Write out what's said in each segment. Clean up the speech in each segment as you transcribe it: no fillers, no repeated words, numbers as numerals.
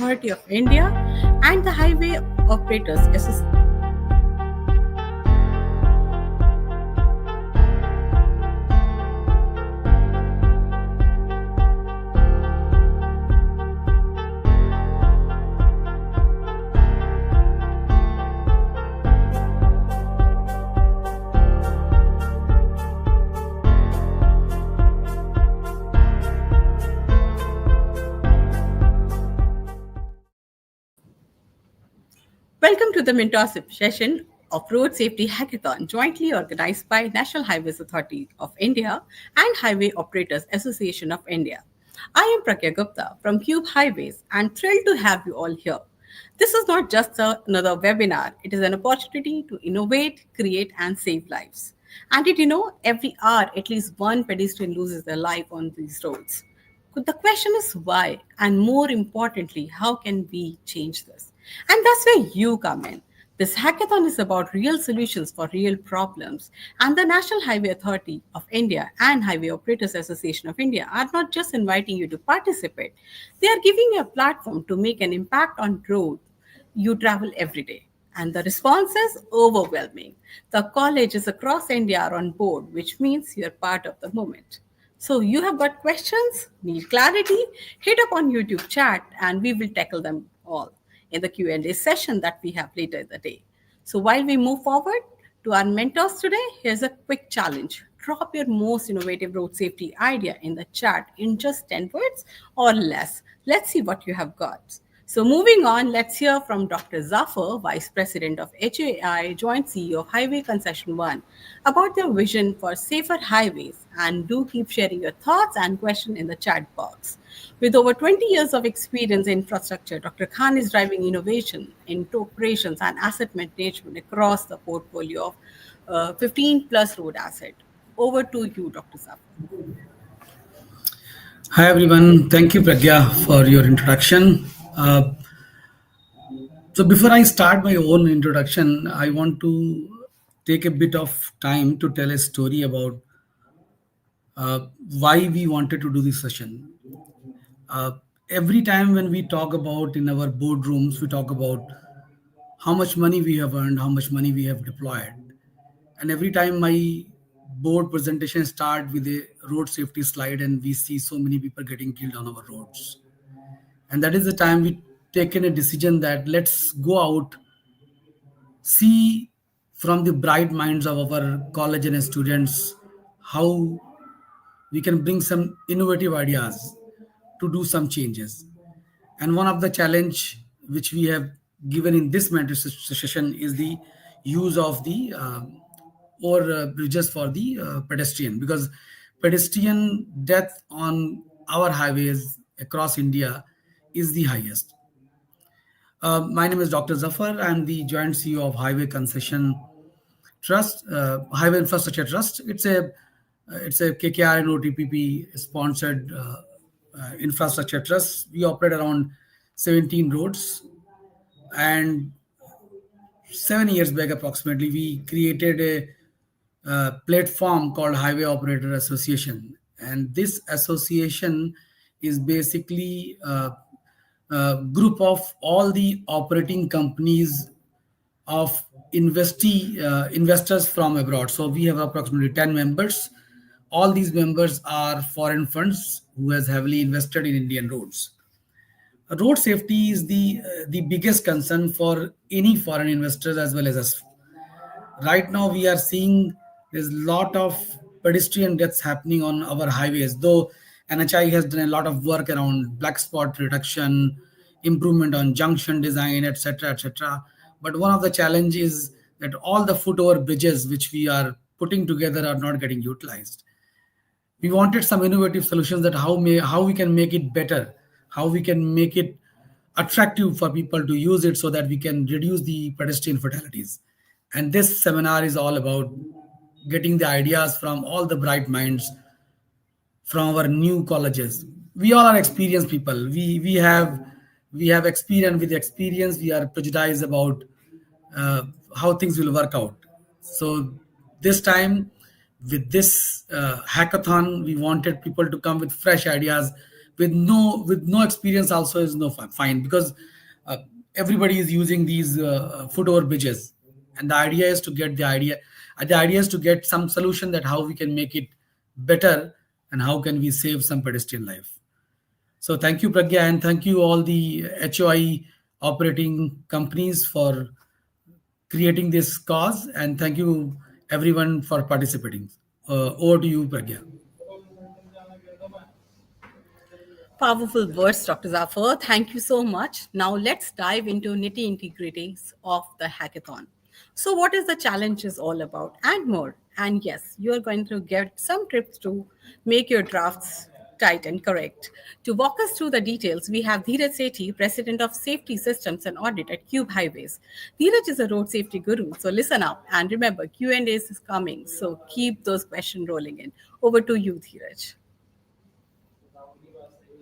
Authority of India and the Highway Operators Association. Welcome to the Mentorship session of Road Safety Hackathon, jointly organized by National Highways Authority of India and Highway Operators Association of India. I am Pragya Gupta from Cube Highways and thrilled to have you all here. This is not just another webinar, it is an opportunity to innovate, create, and save lives. And did you know every hour at least one pedestrian loses their life on these roads? The question is why, and more importantly, how can we change this? And that's where you come in. This hackathon is about real solutions for real problems, and the National Highway Authority of India and Highway Operators Association of India are not just inviting you to participate, they are giving you a platform to make an impact on road you travel every day. And the response is overwhelming. The colleges across India are on board, which means you're part of the movement. So you have got questions, need clarity, hit up on YouTube chat and we will tackle them all in the Q&A session that we have later in the day. So while we move forward to our mentors today, here's a quick challenge. Drop your most innovative road safety idea in the chat in just 10 words or less. Let's see what you have got. So moving on, let's hear from Dr. Zafar, Vice President of HAI, Joint CEO of Highway Concession 1, about their vision for safer highways. And do keep sharing your thoughts and questions in the chat box. With over 20 years of experience in infrastructure, Dr. Khan is driving innovation in operations and asset management across the portfolio of 15 plus road asset. Over to you, Dr. Zafar. Hi everyone, thank you Pragya for your introduction. So before I start my own introduction, I want to take a bit of time to tell a story about why we wanted to do this session. Uh, every time when we talk about in our boardrooms, we talk about how much money we have earned, how much money we have deployed. And every time my board presentation start with a road safety slide and we see so many people getting killed on our roads. And that is the time we taken a decision that let's go out, see from the bright minds of our college and students how we can bring some innovative ideas to do some changes. And one of the challenge which we have given in this mentorship session is the use of the or bridges for the pedestrian, because pedestrian death on our highways across India is the highest. My name is Dr. Zafar. I'm the joint CEO of Highway Concession Trust, Highway Infrastructure Trust. It's a KKR and OTPP sponsored infrastructure trust. We operate around 17 roads, and 7 years back approximately we created a platform called Highway Operator Association, and this association is basically a group of all the operating companies of investors from abroad. So we have approximately 10 members. All these members are foreign funds who has heavily invested in Indian roads. Road safety is the biggest concern for any foreign investors as well as us. Right now we are seeing there's a lot of pedestrian deaths happening on our highways, though NHI has done a lot of work around black spot reduction, improvement on junction design, etc., etc. But one of the challenges is that all the foot over bridges which we are putting together are not getting utilized. We wanted some innovative solutions that how we can make it better, how we can make it attractive for people to use it so that we can reduce the pedestrian fatalities. And this seminar is all about getting the ideas from all the bright minds from our new colleges. We all are experienced people. We have experience. With experience we are prejudiced about how things will work out. So this time with this hackathon, we wanted people to come with fresh ideas, with no experience also is no fine, because uh, everybody is using these foot over bridges, and the idea is to get some solution, that how we can make it better, and how can we save some pedestrian life. So thank you, Pragya, and thank you all the HOI operating companies for creating this cause, and thank you everyone for participating. Over to you, Pragya. Powerful words, Dr. Zafar. Thank you so much. Now let's dive into nitty-gritties of the hackathon. So, what is the challenge is all about, and more. And yes, you are going to get some tips to make your drafts tight and correct. To walk us through the details, we have Dheeraj Sethi, President of Safety Systems and Audit at Cube Highways. Dheeraj is a road safety guru, so listen up and remember Q&A is coming. So keep those questions rolling in. Over to you, Dheeraj.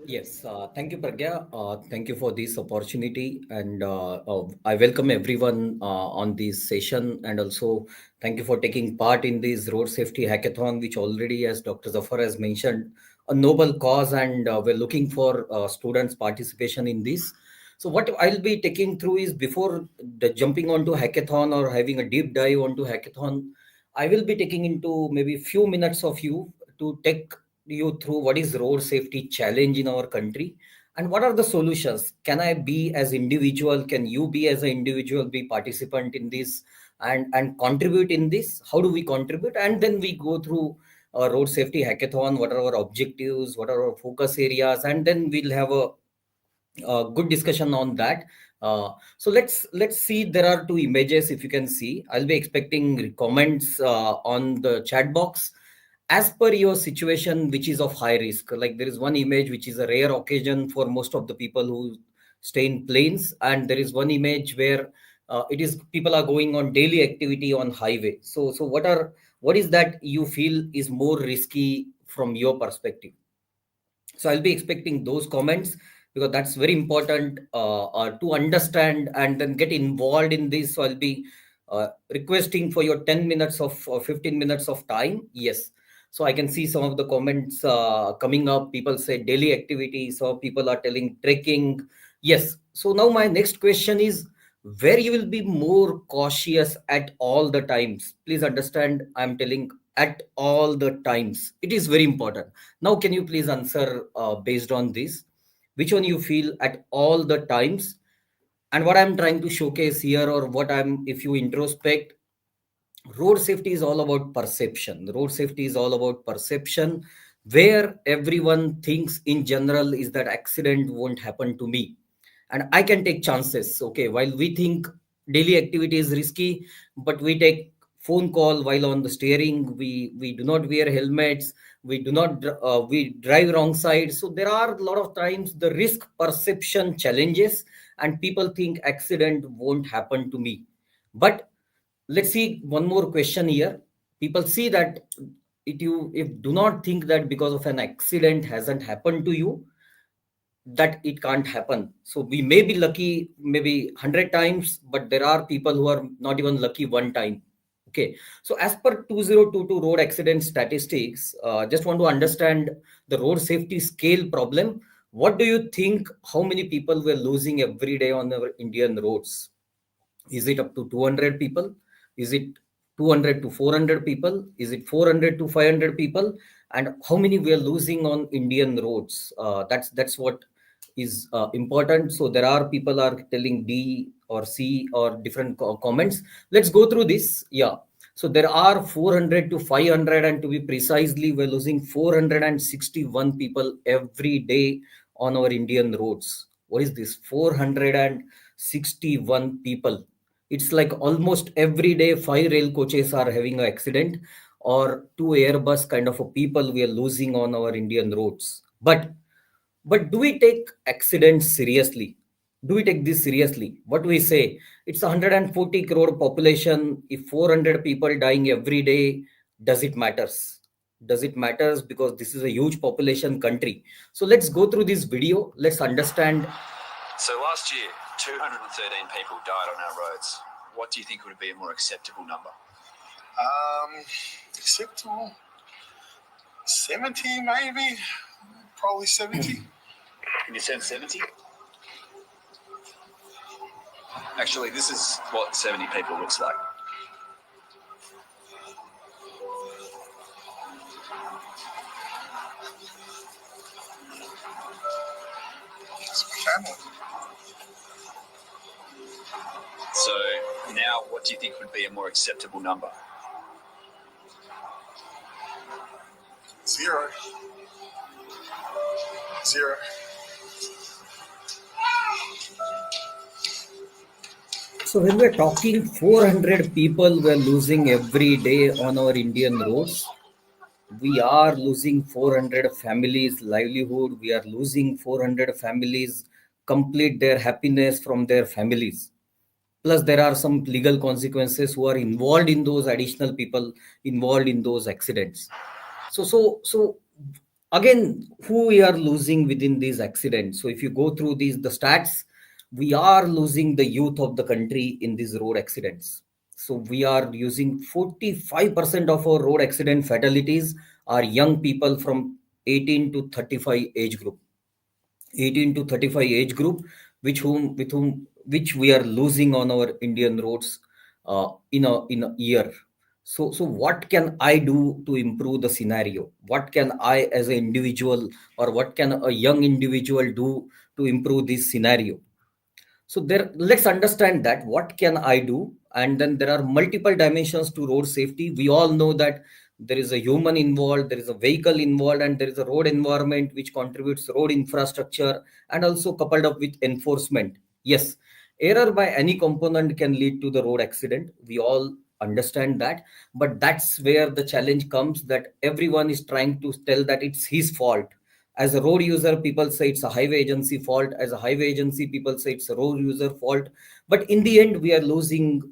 Yes, thank you, Pragya. Thank you for this opportunity, and I welcome everyone on this session, and also thank you for taking part in this road safety hackathon, which already, as Dr. Zafar has mentioned, a noble cause, and we're looking for students' participation in this. So, what I'll be taking through is, before jumping onto hackathon or having a deep dive onto hackathon, I will be taking into maybe few minutes of you to take you through what is road safety challenge in our country, and what are the solutions. Can I be as individual, can you be as an individual be participant in this, and contribute in this? How do we contribute? And then we go through a road safety hackathon, what are our objectives, what are our focus areas, and then we'll have a good discussion on that. So let's see. There are two images. If you can see, I'll be expecting comments on the chat box as per your situation, which is of high risk. Like, there is one image which is a rare occasion for most of the people who stay in planes, and there is one image where it is people are going on daily activity on highway. So what is that you feel is more risky from your perspective? So I'll be expecting those comments, because that's very important to understand and then get involved in this. So I'll be requesting for your 10 minutes of or 15 minutes of time. Yes. So I can see some of the comments coming up. People say daily activity. So people are telling trekking. Yes. So now my next question is, where you will be more cautious at all the times. Please understand, I'm telling at all the times. It is very important. Now, can you please answer based on this? Which one you feel at all the times? And what I'm trying to showcase here, or what I'm, if you introspect, road safety is all about perception. Road safety is all about perception, where everyone thinks in general is that accident won't happen to me, and I can take chances. Okay, while we think daily activity is risky, but we take phone call while on the steering. We do not wear helmets. We do not we drive wrong side. So there are a lot of times the risk perception challenges, and people think accident won't happen to me. But let's see one more question here. People see that it you if do not think that because of an accident hasn't happened to you, that it can't happen. So we may be lucky maybe 100 times, but there are people who are not even lucky one time. Okay. So as per 2022 road accident statistics, just want to understand the road safety scale problem. What do you think? How many people were losing every day on our Indian roads? Is it up to 200 people? Is it 200 to 400 people? Is it 400 to 500 people? And how many we are losing on Indian roads? That's what is important. So there are people are telling D or C or different comments. Let's go through this. Yeah. So there are 400 to 500, and to be precisely, we're losing 461 people every day on our Indian roads. What is this? 461 people. It's like almost every day 5 rail coaches are having an accident, or 2 Airbus kind of a people we are losing on our Indian roads. But do we take accidents seriously? Do we take this seriously? What we say? It's 140 crore population. If 400 people dying every day, does it matters? Does it matters? Because this is a huge population country. So let's go through this video. Let's understand. So last year, 213 people died on our roads. What do you think would be a more acceptable number? Acceptable 70, maybe, probably 70. Can you send 70? Actually, this is what 70 people looks like. So now, what do you think would be a more acceptable number? 0. 0. So when we're talking 400 people we're losing every day on our Indian roads, we are losing 400 families' livelihood. We are losing 400 families complete their happiness from their families. Plus, there are some legal consequences who are involved in those additional people involved in those accidents. So again, who we are losing within these accidents? So if you go through the stats, we are losing the youth of the country in these road accidents. So we are using 45% of our road accident fatalities are young people from 18 to 35 age group. 18 to 35 age group, which we are losing on our Indian roads in a year. So what can I do to improve the scenario? What can I as an individual, or what can a young individual do to improve this scenario? So there, let's understand that what can I do, and then there are multiple dimensions to road safety. We all know that there is a human involved, there is a vehicle involved, and there is a road environment which contributes road infrastructure, and also coupled up with enforcement. Yes, error by any component can lead to the road accident. We all understand that, but that's where the challenge comes, that everyone is trying to tell that it's his fault. As a road user, people say it's a highway agency fault. As a highway agency, people say it's a road user fault. But in the end, we are losing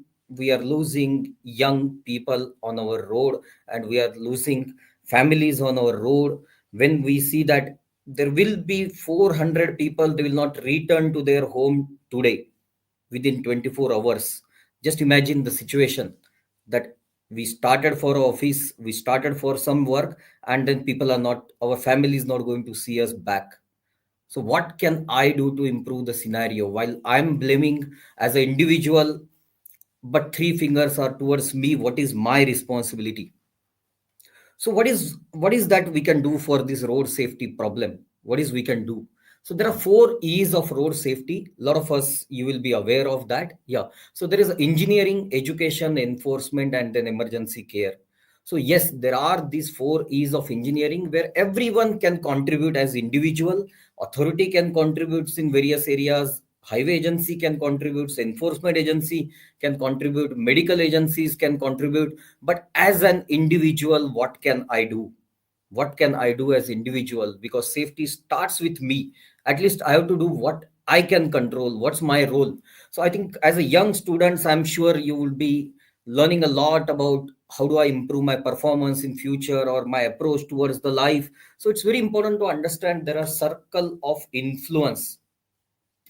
young people on our road, and we are losing families on our road. When we see that there will be 400 people, they will not return to their home today within 24 hours. Just imagine the situation that we started for office, we started for some work, and then people are not, our family is not going to see us back. So what can I do to improve the scenario? While I'm blaming as an individual, but three fingers are towards me, what is my responsibility? So what is that we can do for this road safety problem? What is we can do? So there are 4 E's of road safety. A lot of us, you will be aware of that. Yeah. So there is engineering, education, enforcement, and then emergency care. So yes, there are these 4 E's of engineering where everyone can contribute as individual. Authority can contribute in various areas. Highway agency can contribute. Enforcement agency can contribute. Medical agencies can contribute. But as an individual, what can I do? What can I do as individual? Because safety starts with me. At least I have to do what I can control. What's my role? So I think as a young students, I'm sure you will be learning a lot about how do I improve my performance in future, or my approach towards the life. So it's very important to understand there are circle of influence.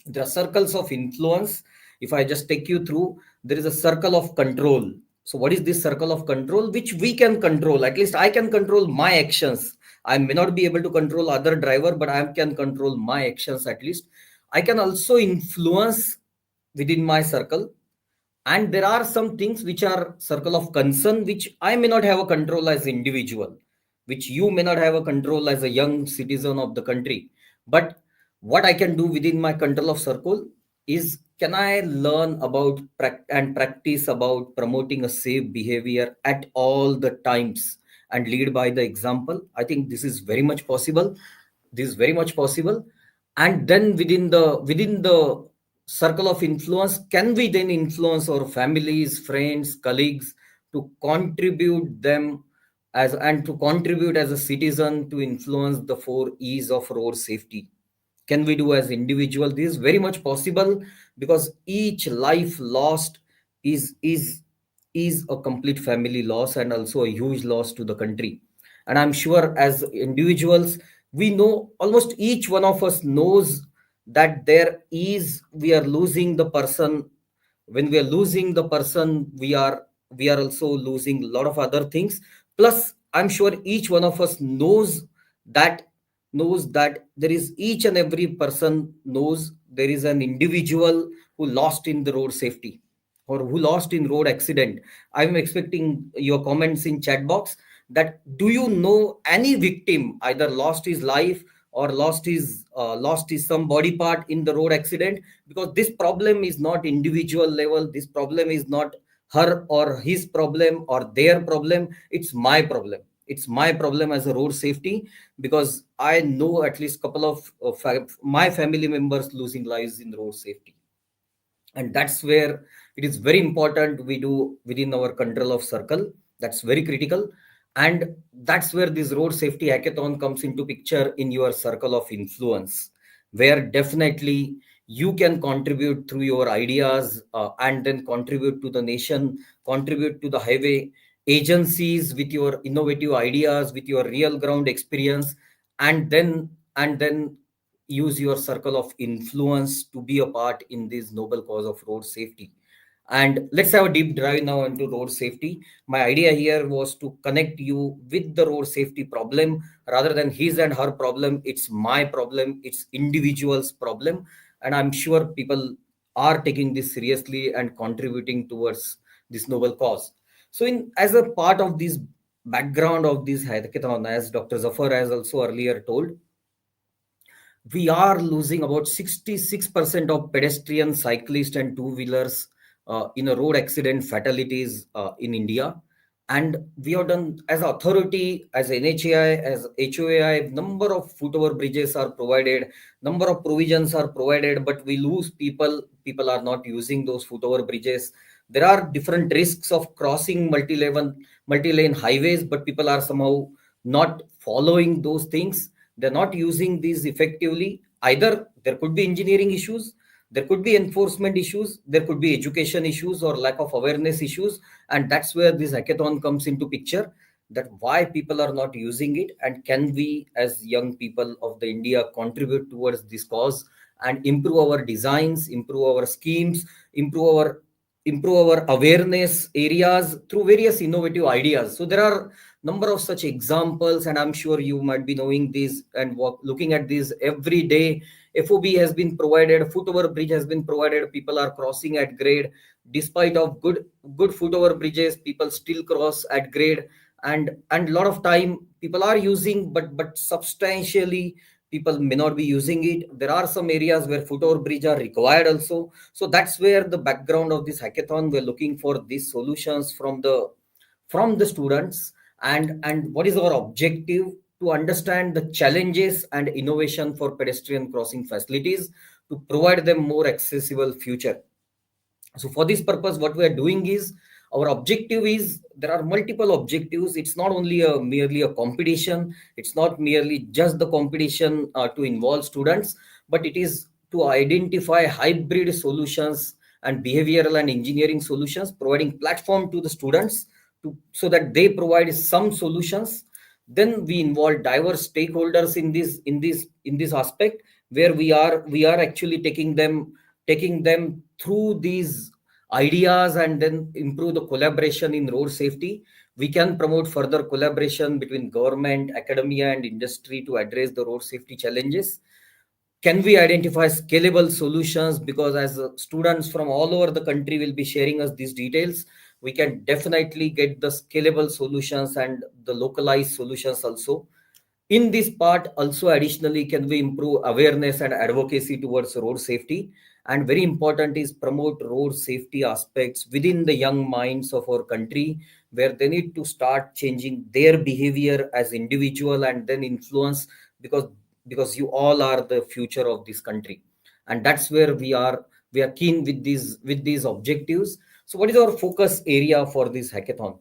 There are circles of influence. If I just take you through, there is a circle of control. So what is this circle of control? Which we can control. At least I can control my actions. I may not be able to control other driver, but I can control my actions. At least I can also influence within my circle. And there are some things which are circle of concern, which I may not have a control as individual, which you may not have a control as a young citizen of the country. But what I can do within my control of circle is, can I learn about and practice about promoting a safe behavior at all the times and lead by the example? I think this is very much possible. This is very much possible. And then within the circle of influence, can we then influence our families, friends, colleagues to contribute them as, and to contribute as a citizen to influence the 4 E's of road safety? Can we do as individual? This is very much possible, because each life lost is a complete family loss, and also a huge loss to the country. And I'm sure as individuals, we know, almost each one of us knows that there is, we are losing the person. When we are losing the person, we are also losing a lot of other things. Plus, I'm sure each one of us knows that knows that there is each and every person knows there is an individual who lost in the road safety or who lost in road accident. I'm expecting your comments in chat box that do you know any victim either lost his life or lost his some body part in the road accident? Because this problem is not individual level, this problem is not her or his problem or their problem, it's my problem. It's my problem as a road safety, because I know at least couple of my family members losing lives in road safety. And that's where it is very important we do within our control of circle. That's very critical. And that's where this road safety hackathon comes into picture in your circle of influence, where definitely you can contribute through your ideas, and then contribute to the nation, contribute to the highway agencies with your innovative ideas, with your real ground experience, and then use your circle of influence to be a part in this noble cause of road safety. And let's have a deep dive now into road safety. My idea here was to connect you with the road safety problem rather than his and her problem. It's my problem, it's individual's problem. And I'm sure people are taking this seriously and contributing towards this noble cause. So, in as a part of this background of this hackathon, as Dr. Zafar has also earlier told, we are losing about 66% of pedestrians, cyclists, and two-wheelers in a road accident fatalities in India. And we have done as authority, as NHAI, as HOAI, number of footover bridges are provided, number of provisions are provided, but we lose people. People are not using those footover bridges. There are different risks of crossing multi-lane highways, but people are somehow not following those things. They're not using these effectively. Either there could be engineering issues, there could be enforcement issues, there could be education issues or lack of awareness issues. And that's where this hackathon comes into picture, that why people are not using it, and can we as young people of the India contribute towards this cause and improve our designs, improve our schemes, improve our awareness areas through various innovative ideas. So there are number of such examples, and I'm sure you might be knowing these and looking at these every day. FOB has been provided, footover bridge has been provided, people are crossing at grade. Despite of good footover bridges, people still cross at grade. And a lot of time people are using, but substantially people may not be using it. There are some areas where footover bridge are required also. So that's where the background of this hackathon, we're looking for these solutions from the students. And what is our objective? To understand the challenges and innovation for pedestrian crossing facilities, to provide them more accessible future. So for this purpose, what we are doing is, our objective is, there are multiple objectives. It's not only merely a competition, it's not merely just the competition to involve students, but it is to identify hybrid solutions and behavioral and engineering solutions, providing platform to the students so that they provide some solutions. Then we involve diverse stakeholders in this aspect, where we are actually taking them through these ideas and then improve the collaboration in road safety. We can promote further collaboration between government, academia, and industry to address the road safety challenges. Can we identify scalable solutions? Because as students from all over the country will be sharing us these details, we can definitely get the scalable solutions and the localized solutions also. In this part also, additionally, can we improve awareness and advocacy towards road safety? And very important is promote road safety aspects within the young minds of our country, where they need to start changing their behavior as individual and then influence, because you all are the future of this country. And that's where we are keen with these objectives. So what is our focus area for this hackathon?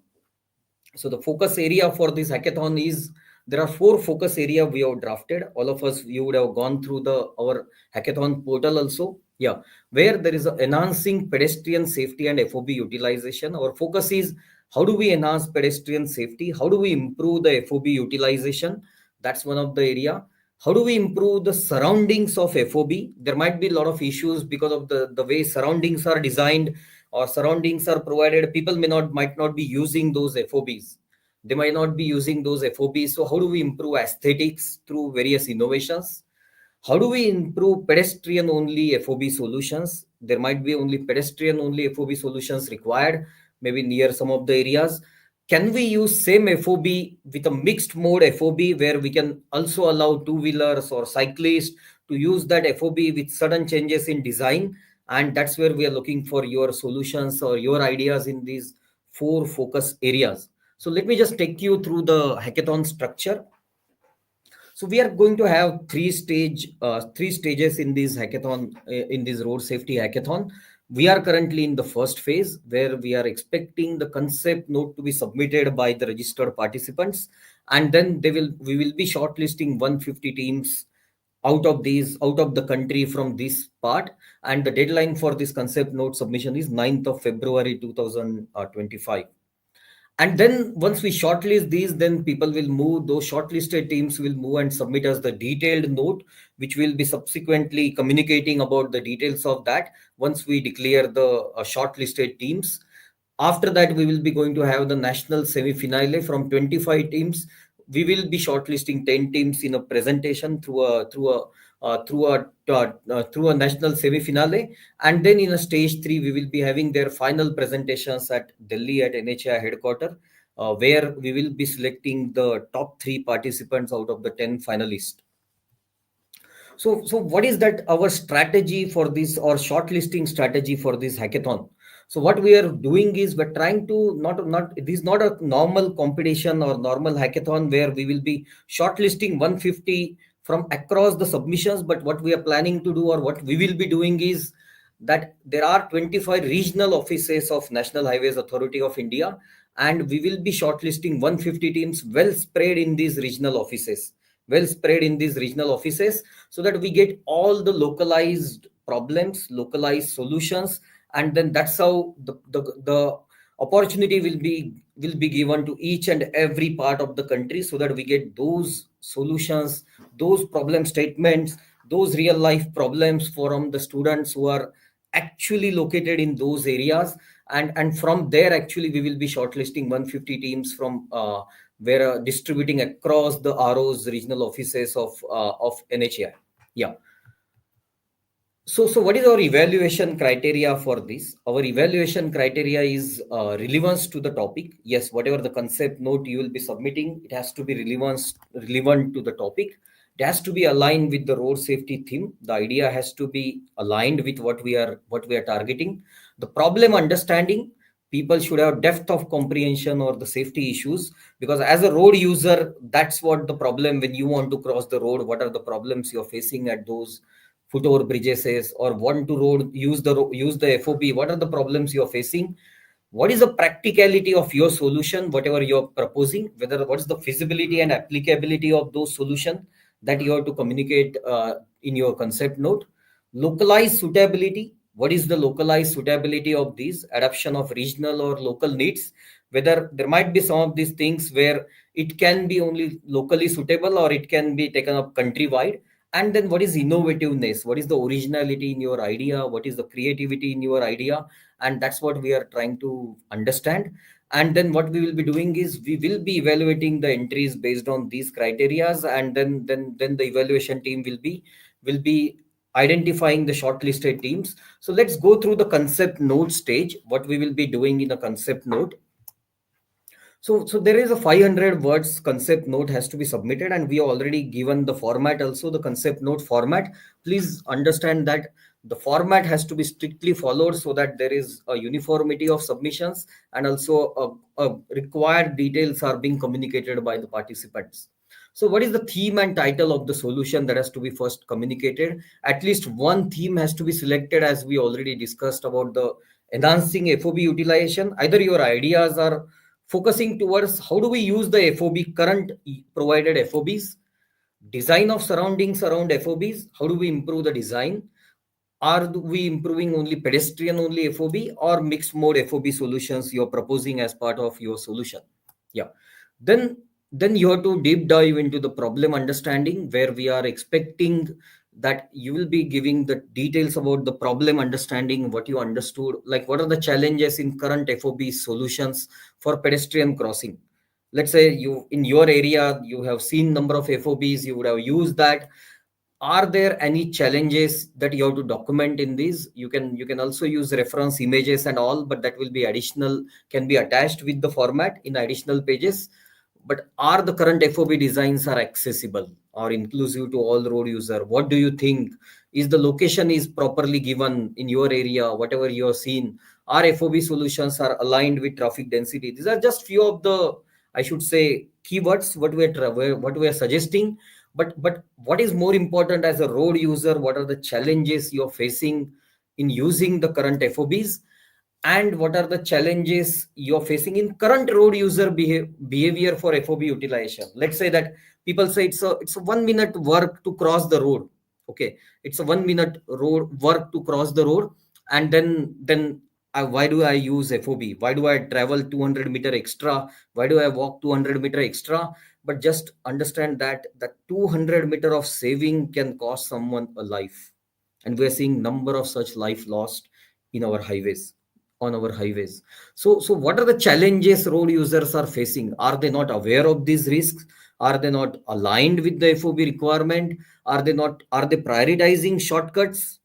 So the focus area for this hackathon is, there are 4 focus area we have drafted. All of us, you would have gone through our hackathon portal also. Yeah, where there is a enhancing pedestrian safety and FOB utilization. Our focus is, how do we enhance pedestrian safety? How do we improve the FOB utilization? That's one of the area. How do we improve the surroundings of FOB? There might be a lot of issues because of the way surroundings are designed or surroundings are provided. People might not be using those FOBs. They might not be using those FOBs. So how do we improve aesthetics through various innovations? How do we improve pedestrian only FOB solutions? There might be only pedestrian only FOB solutions required, maybe near some of the areas. Can we use same FOB with a mixed mode FOB where we can also allow two-wheelers or cyclists to use that FOB with sudden changes in design? And that's where we are looking for your solutions or your ideas in these four focus areas. So let me just take you through the hackathon structure. So we are going to have three stages in this hackathon, in this road safety hackathon. We are currently in the first phase where we are expecting the concept note to be submitted by the registered participants, and then we will be shortlisting 150 teams out of the country from this part, and the deadline for this concept note submission is 9th of February 2025. And then once we shortlist these, then people will move, those shortlisted teams will move and submit us the detailed note, which will be subsequently communicating about the details of that once we declare the shortlisted teams. After that, we will be going to have the national semi-finale from 25 teams. We will be shortlisting 10 teams in a presentation through a national semi-finale, and then in a stage 3 we will be having their final presentations at Delhi at NHI headquarters, where we will be selecting the top 3 participants out of the 10 finalists. So what is that our strategy for this, or shortlisting strategy for this hackathon? So what we are doing is we're trying to not it is not a normal competition or normal hackathon where we will be shortlisting 150 from across the submissions, but what we are planning to do, or what we will be doing, is that there are 25 regional offices of National Highways Authority of India, and we will be shortlisting 150 teams well spread in these regional offices, so that we get all the localized problems, localized solutions, and then that's how the opportunity will be given to each and every part of the country, so that we get those solutions, those problem statements, those real life problems from the students who are actually located in those areas. And from there, actually, we will be shortlisting 150 teams from where distributing across the ROs, regional offices of NHI. Yeah. So what is our evaluation criteria for this? Our evaluation criteria is relevance to the topic. Yes, whatever the concept note you will be submitting, it has to be relevant to the topic. It has to be aligned with the road safety theme. The idea has to be aligned with what we are targeting. The problem understanding, people should have depth of comprehension or the safety issues, because as a road user, that's what the problem when you want to cross the road. What are the problems you're facing at those foot over bridges is, or want to use the FOB? What are the problems you're facing? What is the practicality of your solution, whatever you're proposing? What is the feasibility and applicability of those solutions that you have to communicate in your concept note? Localized suitability. What is the localized suitability of these adoption of regional or local needs? Whether there might be some of these things where it can be only locally suitable, or it can be taken up countrywide. And then what is innovativeness? What is the originality in your idea? What is the creativity in your idea? And that's what we are trying to understand. And then what we will be doing is we will be evaluating the entries based on these criterias, and then the evaluation team will be identifying the shortlisted teams. So let's go through the concept note stage, what we will be doing in a concept note. So there is a 500 words concept note has to be submitted, and we have already given the format also, the concept note format. Please understand that the format has to be strictly followed, so that there is a uniformity of submissions, and also a required details are being communicated by the participants. So what is the theme and title of the solution that has to be first communicated? At least one theme has to be selected, as we already discussed about the enhancing FOB utilization. Either your ideas are focusing towards how do we use the FOB, current provided FOBs, design of surroundings around FOBs, how do we improve the design? Are we improving only pedestrian only FOB, or mixed mode FOB solutions you're proposing as part of your solution? Yeah. Then you have to deep dive into the problem understanding, where we are expecting that you will be giving the details about the problem understanding, what you understood, like what are the challenges in current FOB solutions for pedestrian crossing. Let's say you in your area you have seen number of FOBs, you would have used that. Are there any challenges that you have to document in these? You can also use reference images and all, but that will be additional, can be attached with the format in additional pages. But are the current FOB designs are accessible or inclusive to all road user? What do you think? Is the location is properly given in your area, whatever you have seen? Our FOB solutions are aligned with traffic density. These are just few of the, I should say, keywords what we are suggesting. But what is more important as a road user? What are the challenges you're facing in using the current FOBs? And what are the challenges you're facing in current road user behavior for FOB utilization? Let's say that people say it's a 1 minute work to cross the road. Okay, it's a 1 minute road work to cross the road, and then why do I use FOB? Why do I travel 200-meter extra? Why do I walk 200-meter extra? But just understand that the 200-meter of saving can cost someone a life, and we are seeing number of such life lost in our highways, on our highways. So what are the challenges road users are facing? Are they not aware of these risks? Are they not aligned with the FOB requirement? Are they prioritizing shortcuts?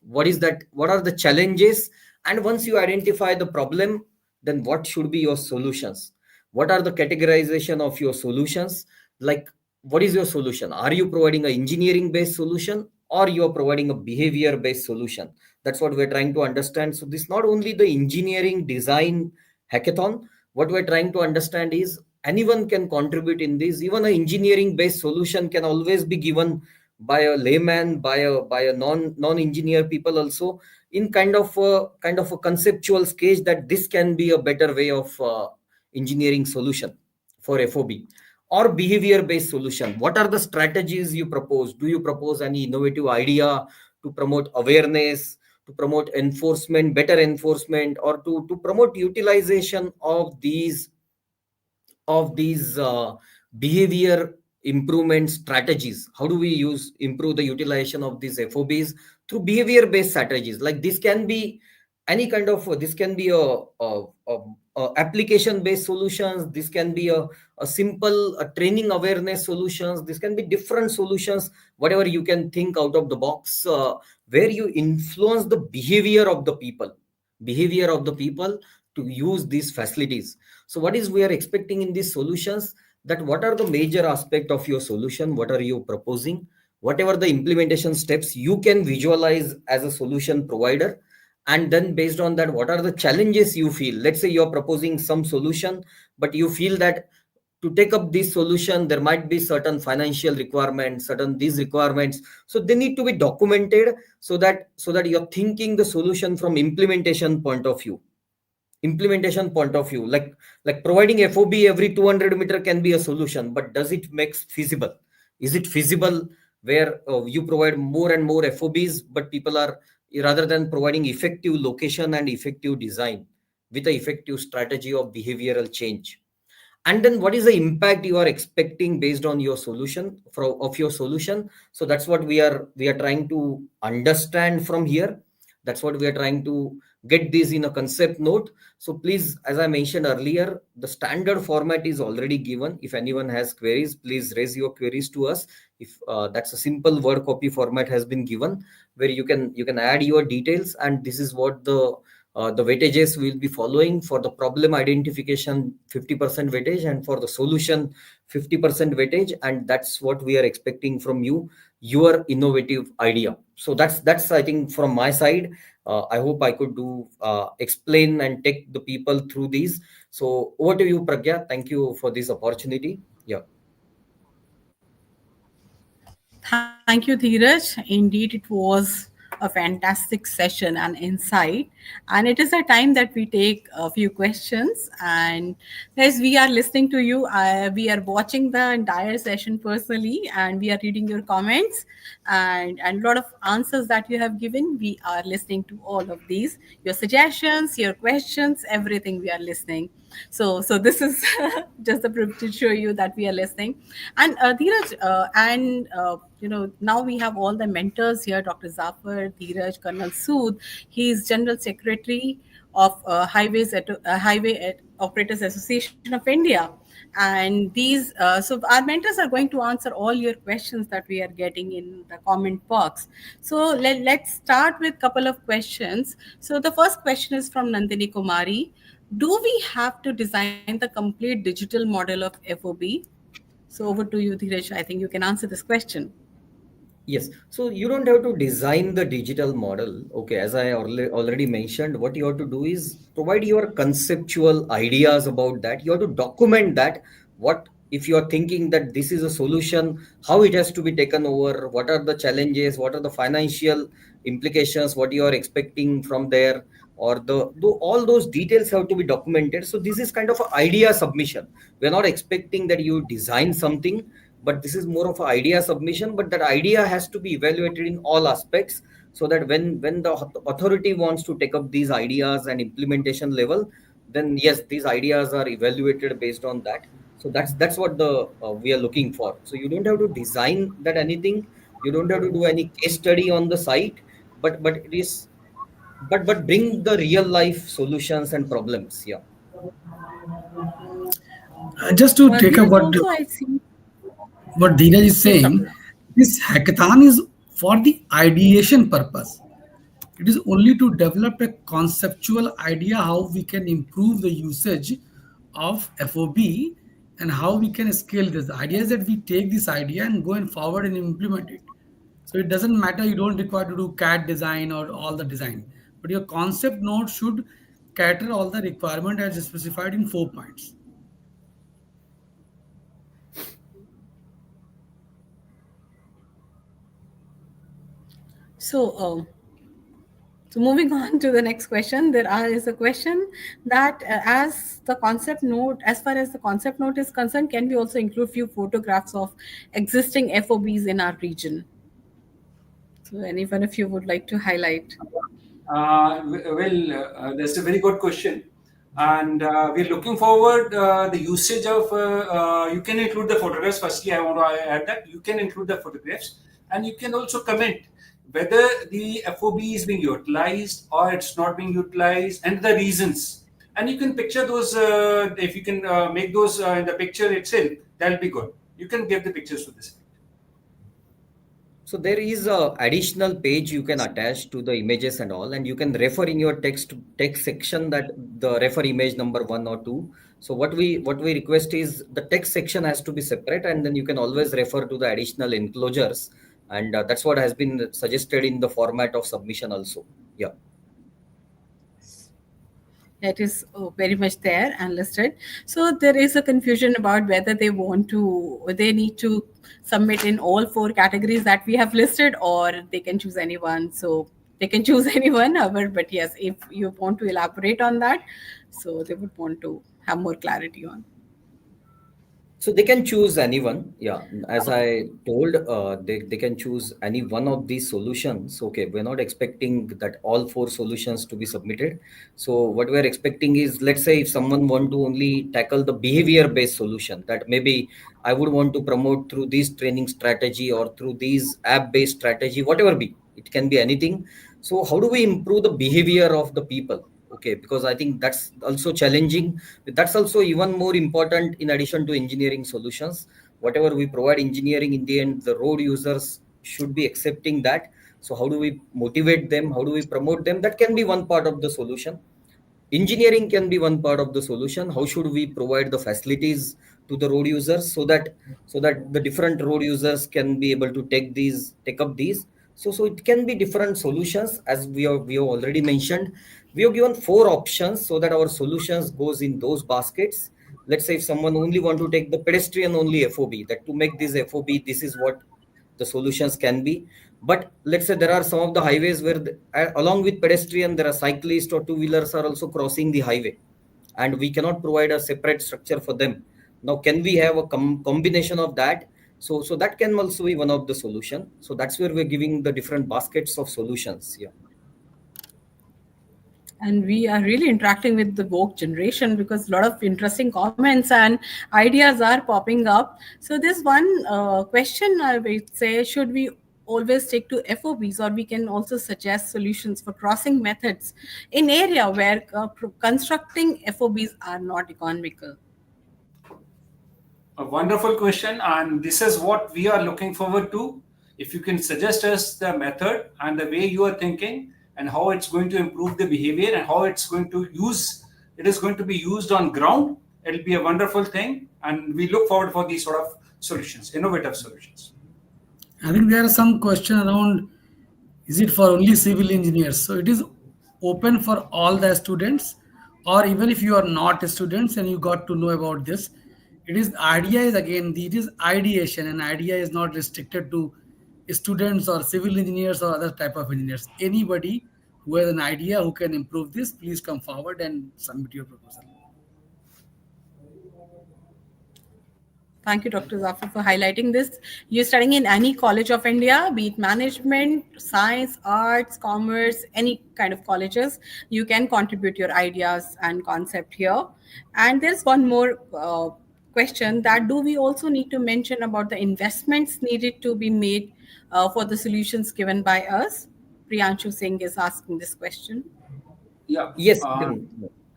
What is that? What are the challenges? And once you identify the problem, then what should be your solutions? What are the categorization of your solutions? Like, what is your solution? Are you providing an engineering based solution, or you are providing a behavior based solution? That's what we're trying to understand. So this not only the engineering design hackathon. What we're trying to understand is anyone can contribute in this. Even an engineering based solution can always be given by a layman, by a non engineer people also, in kind of a conceptual stage, that this can be a better way of engineering solution for FOB. Or behavior based solution, what are the strategies you propose? Do you propose any innovative idea to promote awareness, to promote enforcement, better enforcement, or to promote utilization of these behavior improvement strategies? How do we improve the utilization of these FOBs through behavior based strategies? Like, this can be any kind of, this can be a application based solutions, this can be a simple training awareness solutions, this can be different solutions, whatever you can think out of the box, where you influence the behavior of the people to use these facilities. So what is we are expecting in these solutions? That what are the major aspect of your solution? What are you proposing? Whatever the implementation steps you can visualize as a solution provider. And then based on that, what are the challenges you feel? Let's say you're proposing some solution, but you feel that to take up this solution there might be certain financial requirements, certain these requirements, so they need to be documented, so that you're thinking the solution from implementation point of view. Like providing FOB every 200-meter can be a solution, but does it make feasible? Is it feasible where you provide more and more FOBs, but people are, rather than providing effective location and effective design with an effective strategy of behavioral change? And then what is the impact you are expecting based on your solution, of your solution? So that's what we are trying to understand from here. That's what we are trying to get this in a concept note. So please, as I mentioned earlier, the standard format is already given. If anyone has queries, please raise your queries to us. If that's a simple word copy format has been given, where you can add your details, and this is what the weightages will be following. For the problem identification, 50% weightage, and for the solution, 50% weightage. And that's what we are expecting from you, your innovative idea. So that's I think from my side. I hope I could do explain and take the people through these. So over to you, Pragya. Thank you for this opportunity. Yeah. Thank you, Dheeraj. Indeed, it was a fantastic session and insight. And it is a time that we take a few questions. And as we are listening to you, we are watching the entire session personally, and we are reading your comments and a lot of answers that you have given. We are listening to all of these, your suggestions, your questions, everything we are listening. So this is just a proof to show you that we are listening. And Dheeraj, and now we have all the mentors here: Dr. Zafar, Dheeraj, Colonel Sood. He is General Secretary of Highway Operators Association of India. And so our mentors are going to answer all your questions that we are getting in the comment box. So let's start with couple of questions. So the first question is from Nandini Kumari. Do we have to design the complete digital model of FOB? So over to you, Dheeraj. I think you can answer this question. Yes. So you don't have to design the digital model. Okay. As I already mentioned, what you have to do is provide your conceptual ideas about that. You have to document that. What if you are thinking that this is a solution, how it has to be taken over, what are the challenges, what are the financial implications, what you are expecting from there, or all those details have to be documented. So this is kind of an idea submission. We're not expecting that you design something, but this is more of an idea submission, but that idea has to be evaluated in all aspects, so that when the authority wants to take up these ideas and implementation level, then yes, these ideas are evaluated based on that. So that's what the we are looking for. So you don't have to design that anything, you don't have to do any case study on the site, but it is but bring the real life solutions and problems. Yeah. Just to take up Dheeraj, also I see. what Dheeraj is Please saying, talk. this hackathon is for the ideation purpose. It is only to develop a conceptual idea how we can improve the usage of FOB and how we can scale this. The idea is that we take this idea and go and forward and implement it. So it doesn't matter, you don't require to do CAD design or all the design, but your concept note should cater all the requirement as specified in 4 points. So, so moving on to the next question, is a question that as far as the concept note is concerned, can we also include few photographs of existing FOBs in our region? So any one of you would like to highlight? That's a very good question. And we're looking forward the usage of, you can include the photographs. Firstly, I want to add that you can include the photographs, and you can also comment whether the FOB is being utilized or it's not being utilized and the reasons. And you can picture those, if you can make those in the picture itself, that'll be good. You can give the pictures to this. So there is a additional page you can attach to the images and all, and you can refer in your text section that the refer image number 1 or 2. So what we request is the text section has to be separate, and then you can always refer to the additional enclosures, and that's what has been suggested in the format of submission also. Yeah. It is very much there and listed. So there is a confusion about whether they need to submit in all four categories that we have listed, or they can choose anyone. So they can choose anyone, but yes, if you want to elaborate on that, so they would want to have more clarity on. So they can choose anyone. Yeah. As I told, they can choose any one of these solutions. Okay. We're not expecting that all 4 solutions to be submitted. So what we're expecting is, let's say if someone want to only tackle the behavior based solution, that maybe I would want to promote through this training strategy or through these app based strategy, whatever be, it can be anything. So how do we improve the behavior of the people? Okay, because I think that's also challenging. That's also even more important in addition to engineering solutions. Whatever we provide engineering, in the end, the road users should be accepting that. So how do we motivate them? How do we promote them? That can be one part of the solution. Engineering can be one part of the solution. How should we provide the facilities to the road users, so that the different road users can be able to take up these. So it can be different solutions. As we have already mentioned, we have given 4 options so that our solutions goes in those baskets. Let's say if someone only want to take the pedestrian only FOB, that to make this FOB, this is what the solutions can be. But let's say there are some of the highways where along with pedestrian, there are cyclists or two-wheelers are also crossing the highway, and we cannot provide a separate structure for them. Now can we have a combination of that? So that can also be one of the solution. So that's where we're giving the different baskets of solutions. Yeah. And we are really interacting with the woke generation, because a lot of interesting comments and ideas are popping up. So this one question I would say, should we always stick to FOBs, or we can also suggest solutions for crossing methods in area where constructing FOBs are not economical? A wonderful question, and this is what we are looking forward to. If you can suggest us the method and the way you are thinking, and how it's going to improve the behavior, and how it is going to be used on ground, it'll be a wonderful thing. And we look forward for these sort of solutions, innovative solutions. I think there are some question around, is it for only civil engineers? So it is open for all the students, or even if you are not students and you got to know about this, it is idea is again it is ideation, and idea is not restricted to students or civil engineers or other type of engineers. Anybody who has an idea who can improve this, please come forward and submit your proposal. Thank you, Dr. Zafar, for highlighting this. You're studying in any college of India, be it management, science, arts, commerce, any kind of colleges. You can contribute your ideas and concept here. And there's one more question, that do we also need to mention about the investments needed to be made for the solutions given by us? Priyanshu Singh is asking this question. Yeah. Yes,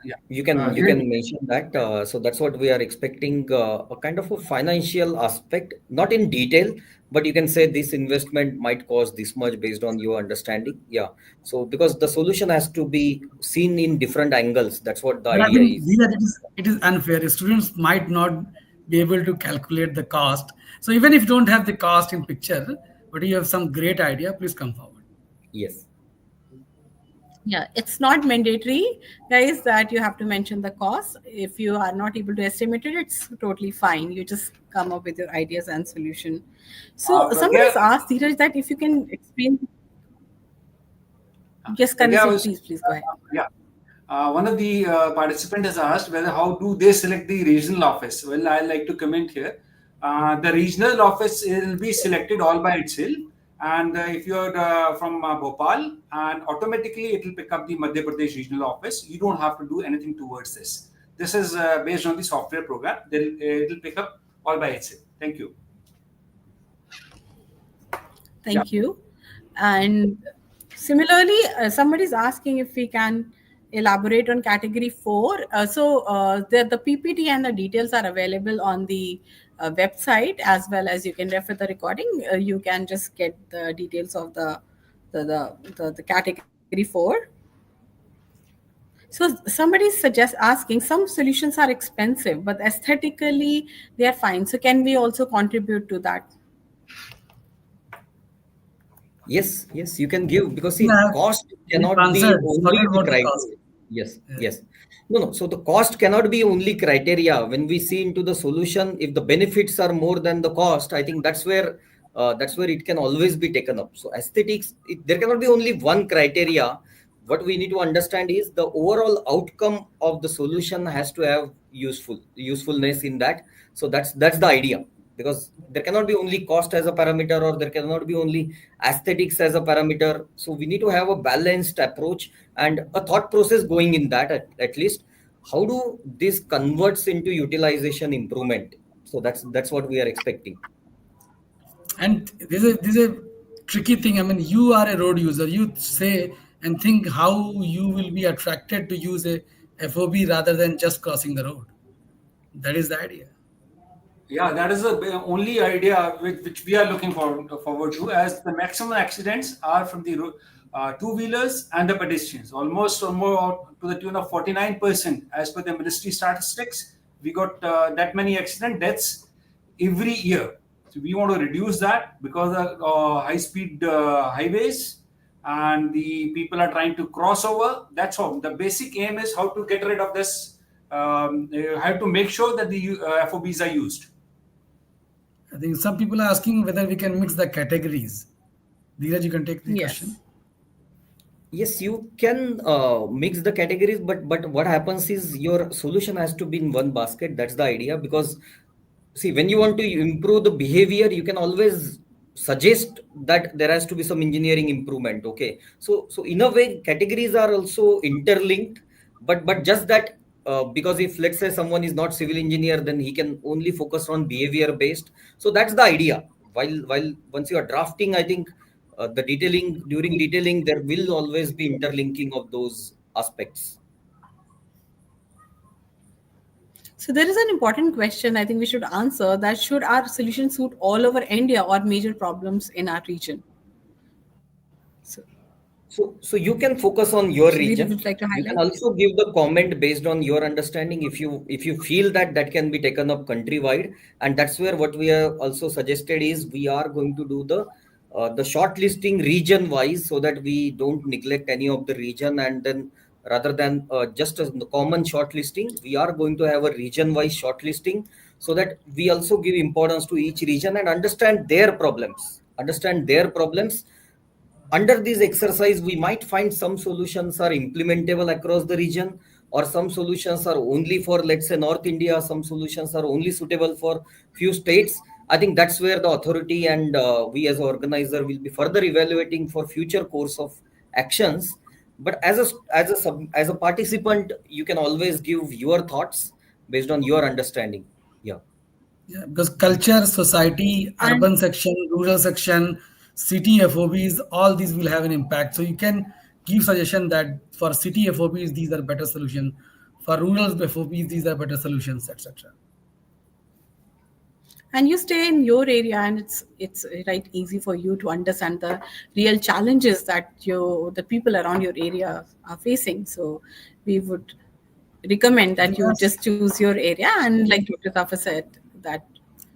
Yeah. you Great. can mention that. So that's what we are expecting, a kind of a financial aspect, not in detail, but you can say this investment might cost this much based on your understanding. Yeah. So because the solution has to be seen in different angles. That's what the But I idea think is. here it is unfair. Students might not be able to calculate the cost. So even if you don't have the cost in picture, but you have some great idea, please come forward. Yes. Yeah, it's not mandatory, guys, that you have to mention the cost. If you are not able to estimate it, it's totally fine. You just come up with your ideas and solution. So Pragya, somebody's asked Dheeraj that if you can explain. Yes, Pragya Kanisik, was, please go ahead. yeah. One of the participant has asked whether how do they select the regional office. Well, I like to comment here. The regional office will be selected all by itself, and if you're from Bhopal, and automatically it will pick up the Madhya Pradesh regional office. You don't have to do anything towards this. This is based on the software program. It'll pick up all by itself. Thank you. Yeah. Thank you. And similarly, somebody's asking if we can elaborate on category 4. The PPT and the details are available on the website, as well as you can refer the recording. You can just get the details of the category 4. So somebody suggests asking, some solutions are expensive, but aesthetically they are fine. So can we also contribute to that? Yes, you can give, because see, Yeah, cost we've cannot be answered. only Forget the about the cost. criteria. Yes, Yeah. yes. No. So the cost cannot be only criteria. When we see into the solution, if the benefits are more than the cost, I think that's where it can always be taken up. So aesthetics, there cannot be only one criteria. What we need to understand is the overall outcome of the solution has to have usefulness in that. So that's the idea, because there cannot be only cost as a parameter, or there cannot be only aesthetics as a parameter. So we need to have a balanced approach and a thought process going in that, at least how do this converts into utilization improvement. So that's what we are expecting. And this is a tricky thing. I mean, you are a road user. You say and think how you will be attracted to use a FOB rather than just crossing the road. That is the idea. Yeah, that is the only idea which we are looking forward to, as the maximum accidents are from the two-wheelers and the pedestrians, almost or more to the tune of 49%. As per the ministry statistics, we got that many accident deaths every year. So we want to reduce that, because of high-speed highways and the people are trying to cross over. That's all. The basic aim is how to get rid of this. How to make sure that the FOBs are used. I think some people are asking whether we can mix the categories. Dheeraj, you can take the question. Yes. Yes, you can mix the categories, but what happens is your solution has to be in one basket. That's the idea. Because see, when you want to improve the behavior, you can always suggest that there has to be some engineering improvement. Okay, so in a way, categories are also interlinked, but just that, because if let's say someone is not civil engineer, then he can only focus on behavior based. So that's the idea. While once you are drafting, I think the detailing, during detailing, there will always be interlinking of those aspects. So there is an important question I think we should answer, that should our solution suit all over India or major problems in our region? So, So you can focus on your Sudhir, you region. would like to You can highlight? also give the comment based on your understanding if you feel that that can be taken up countrywide, and that's where what we have also suggested is we are going to do the shortlisting region wise so that we don't neglect any of the region, and then rather than just a common shortlisting, we are going to have a region wise shortlisting so that we also give importance to each region and understand their problems. Under this exercise we might find some solutions are implementable across the region, or some solutions are only for, let's say, North India, some solutions are only suitable for few states. I think that's where the authority and we as an organizer will be further evaluating for future course of actions. But as a participant, you can always give your thoughts based on your understanding. Yeah. Yeah, because culture, society, And urban section, rural section, city FOBs, all these will have an impact. So you can give suggestion that for city FOBs, these are better solution. For rural FOBs, these are better solutions, etc. and you stay in your area, and it's right easy for you to understand the real challenges that the people around your area are facing. So we would recommend that you Yes, just choose your area, and like Dr. Tafa said, that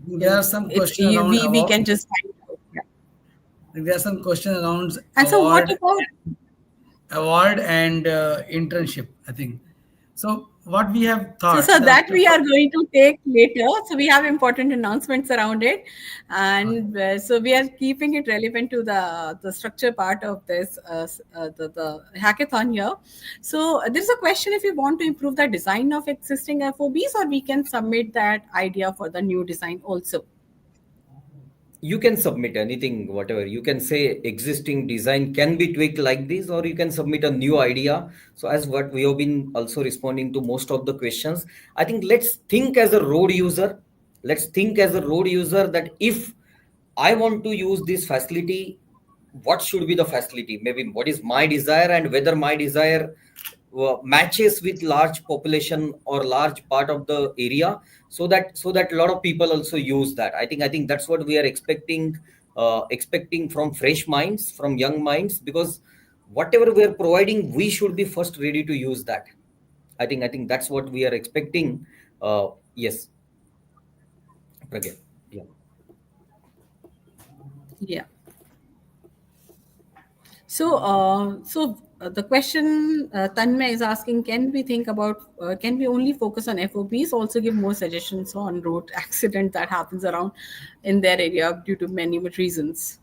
there are some question around we award. can just find out. Yeah. There are some question around And so what about, award and internship. I think so. What we have so thought that that we are going to take later. So we have important announcements around it, and so we are keeping it relevant to the structure part of this the hackathon here. So there's a question if we want to improve the design of existing FOBs, or we can submit that idea for the new design also. You can submit anything, whatever. You can say existing design can be tweaked like this, or you can submit a new idea. So as what we have been also responding to most of the questions, I think let's think as a road user. Let's think as a road user that if I want to use this facility, what should be the facility? Maybe what is my desire, and whether my desire matches with large population or large part of the area, so that a lot of people also use that. I think that's what we are expecting from fresh minds, from young minds, because whatever we are providing, we should be first ready to use that. I think that's what we are expecting. Yes, Pragya. Yeah. Yeah. So the question Tanmay is asking: Can we think about? Can we only focus on FOBs? Also, give more suggestions on road accident that happens around in their area due to many reasons.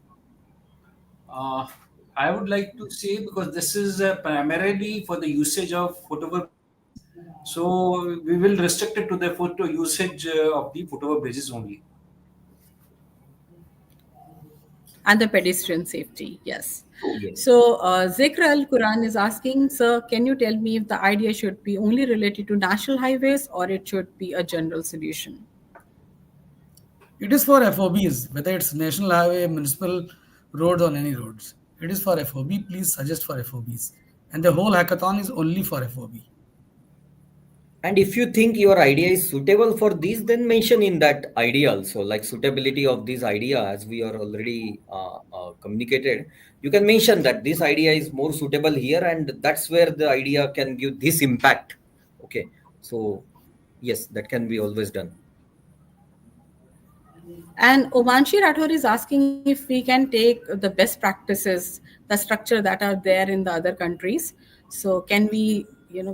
Uh, I would like to say, because this is primarily for the usage of footwear bridges, so we will restrict it to the photo usage of the footwear bridges only. And the pedestrian safety, yes. Yes. So Zikr Al Quran is asking, sir, can you tell me if the idea should be only related to national highways or it should be a general solution? it is for FOBs, whether it's national highway, municipal roads, or any roads. It is for FOB. Please suggest for FOBs, and the whole hackathon is only for FOB. And if you think your idea is suitable for this, then mention in that idea also, like suitability of this idea, as we are already communicated. You can mention that this idea is more suitable here, and that's where the idea can give this impact. Okay. So, yes, that can be always done. And Omanshi Rathore is asking if we can take the best practices, the structure that are there in the other countries. So can we,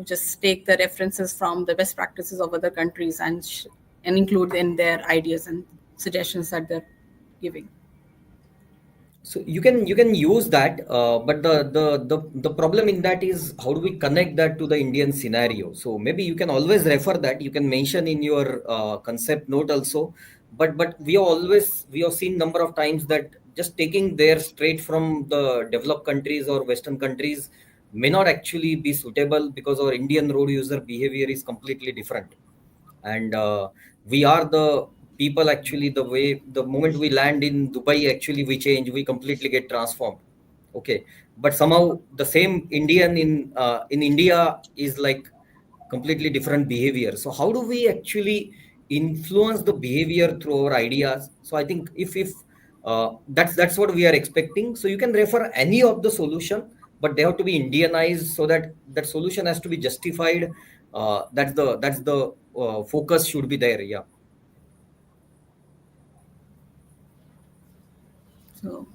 just take the references from the best practices of other countries and include in their ideas and suggestions that they're giving? So you can use that, but the problem in that is how do we connect that to the Indian scenario? So maybe you can always refer that. You can mention in your concept note also. But we have seen number of times that just taking there straight from the developed countries or Western countries may not actually be suitable, because our Indian road user behavior is completely different. And we are the people, actually, the way the moment we land in Dubai, actually we change, we completely get transformed. Okay. But somehow the same Indian in India is like completely different behavior. So how do we actually influence the behavior through our ideas? So I think if that's what we are expecting. So you can refer any of the solution, but they have to be Indianized so that that solution has to be justified. That's the focus should be there. Yeah. So,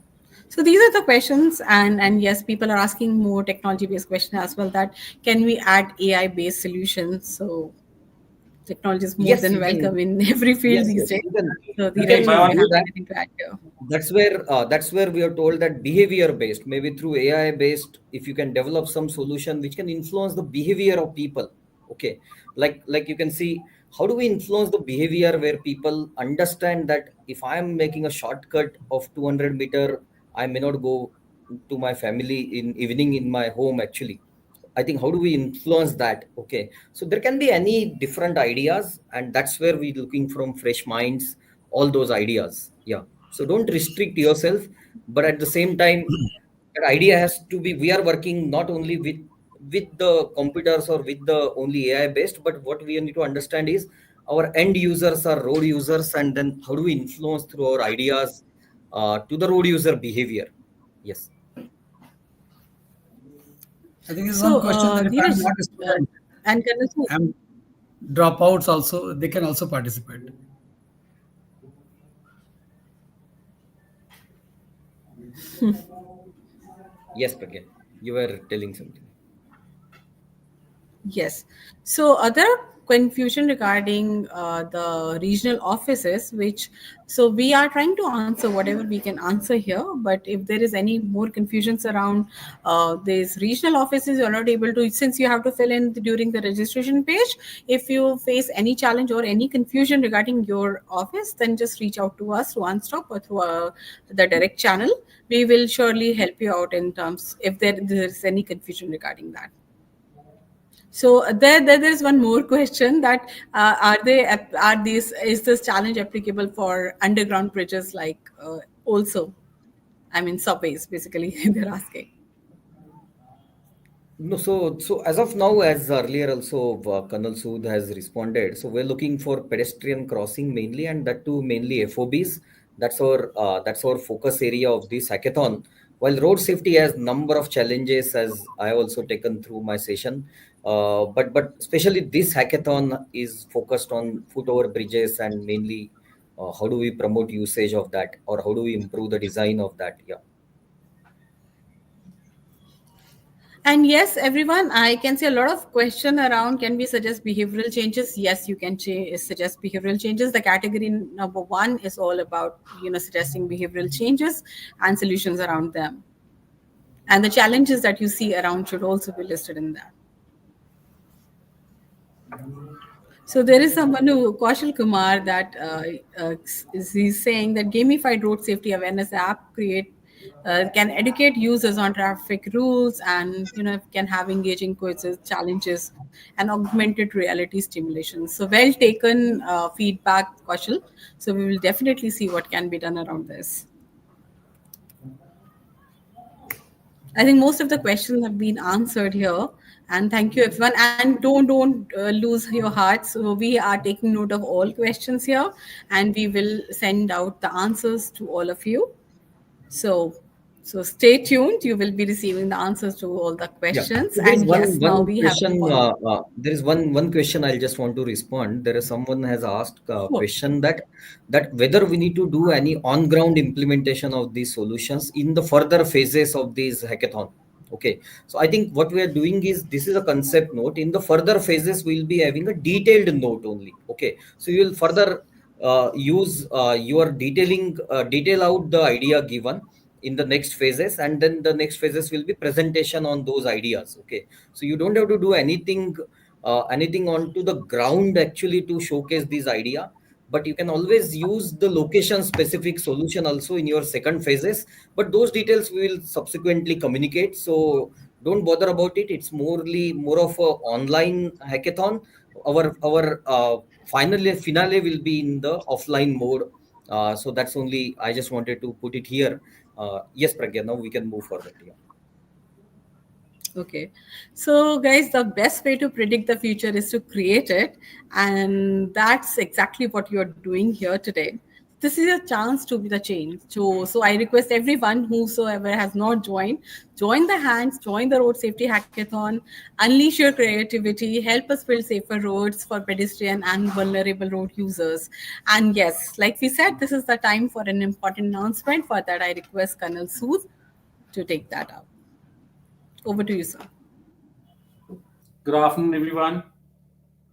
so these are the questions, and yes, people are asking more technology based questions as well. That can we add AI based solutions? So technology is more Yes, than you can. welcome in every field Yes, these yes, days. So you Dheeraj, can by do all you do have that. anything to add here? That's where we are told that behavior based, maybe through AI based, if you can develop some solution which can influence the behavior of people. Okay, like you can see, how do we influence the behavior where people understand that if I am making a shortcut of 200-meter, I may not go to my family in evening in my home actually. I think how do we influence that? Okay, so there can be any different ideas, and that's where we're looking from fresh minds, all those ideas. Yeah. So don't restrict yourself, but at the same time, that idea has to be. We are working not only with the computers or with the only AI based, but what we need to understand is our end users are road users, and then how do we influence through our ideas to the road user behavior? Yes. I think it's one So question that if I'm Dheeraj, not a student, and Kanashu, I'm dropouts also, they can also participate. Yes, Pragya, you were telling something. yes. So there are confusion regarding the regional offices, which so we are trying to answer whatever we can answer here. But if there is any more confusions around these regional offices, you're not able to, since you have to fill in during the registration page. If you face any challenge or any confusion regarding your office, then just reach out to us through Unstop or through the direct channel. We will surely help you out in terms if there's any confusion regarding that. So there's one more question that are these is this challenge applicable for underground bridges like also, I mean subways basically they're asking. No, so as of now, as earlier also Colonel Sood has responded. So we're looking for pedestrian crossing mainly, and that too mainly FOBs. That's our focus area of this hackathon. While road safety has number of challenges, as I have also taken through my session, but especially this hackathon is focused on foot over bridges and mainly how do we promote usage of that, or how do we improve the design of that? Yeah. And yes, everyone, I can see a lot of question around can we suggest behavioral changes? Yes, you can suggest behavioral changes. The category number one is all about suggesting behavioral changes and solutions around them. And the challenges that you see around should also be listed in that. So there is someone who, Kaushal Kumar, that he's saying that gamified road safety awareness app can educate users on traffic rules and can have engaging quizzes, challenges, and augmented reality stimulation. So well taken feedback, Kaushal. So we will definitely see what can be done around this. I think most of the questions have been answered here, and thank you everyone. And don't lose your heart. So we are taking note of all questions here, and we will send out the answers to all of you. So so stay tuned. You will be receiving the answers to all the Yeah. questions. So there is And yes, one now we have question. to follow. There is one question I'll just want to respond. There is someone has asked a Sure. question that whether we need to do any on ground implementation of these solutions in the further phases of this hackathon. Okay. So I think what we are doing is this is a concept note. In the further phases, we'll be having a detailed note only. Okay. So you will further use your detail out the idea given in the next phases, and then the next phases will be presentation on those ideas. Okay, so you don't have to do anything onto the ground actually to showcase this idea, but you can always use the location specific solution also in your second phases, but those details we will subsequently communicate. So don't bother about it. It's more of a online hackathon. Our finale will be in the offline mode. So that's only I just wanted to put it here. Yes, Pragya, now we can move forward. Yeah. Okay. So, guys, the best way to predict the future is to create it. And that's exactly what you're doing here today. This is a chance to be the change. So I request everyone whosoever has not joined, join the hands, join the Road Safety Hackathon, unleash your creativity, help us build safer roads for pedestrian and vulnerable road users. And yes, like we said, this is the time for an important announcement. For that, I request Colonel Sood to take that up. Over to you, sir. Good afternoon, everyone.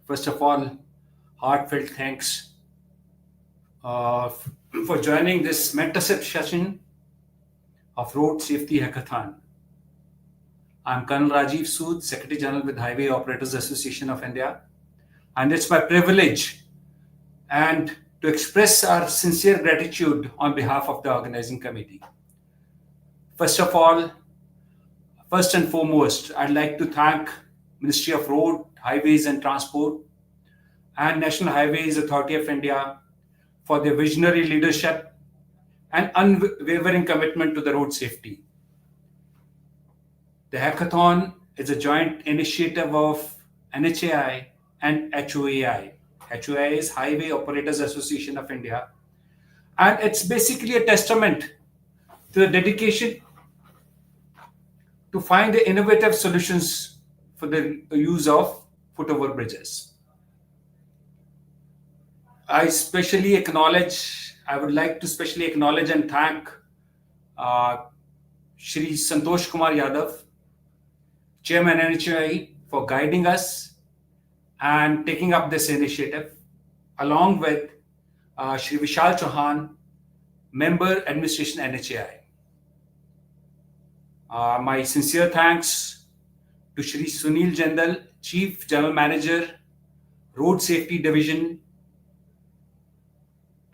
First of all, heartfelt thanks for joining this mentorship session of Road Safety Hackathon. I'm Colonel Rajiv Sood, Secretary General with Highway Operators Association of India, and it's my privilege and to express our sincere gratitude on behalf of the organizing committee. First of all, first and foremost, I'd like to thank Ministry of Road, Highways and Transport and National Highways Authority of India for their visionary leadership and unwavering commitment to the road safety. The hackathon is a joint initiative of NHAI and HOAI. HOAI is Highway Operators Association of India, and it's basically a testament to the dedication to find the innovative solutions for the use of footover bridges. I would like to specially acknowledge and thank uh, Shri Santosh Kumar Yadav, Chairman NHAI, for guiding us and taking up this initiative, along with Shri Vishal Chauhan, Member Administration NHAI. My sincere thanks to Shri Sunil Jindal, Chief General Manager, Road Safety Division,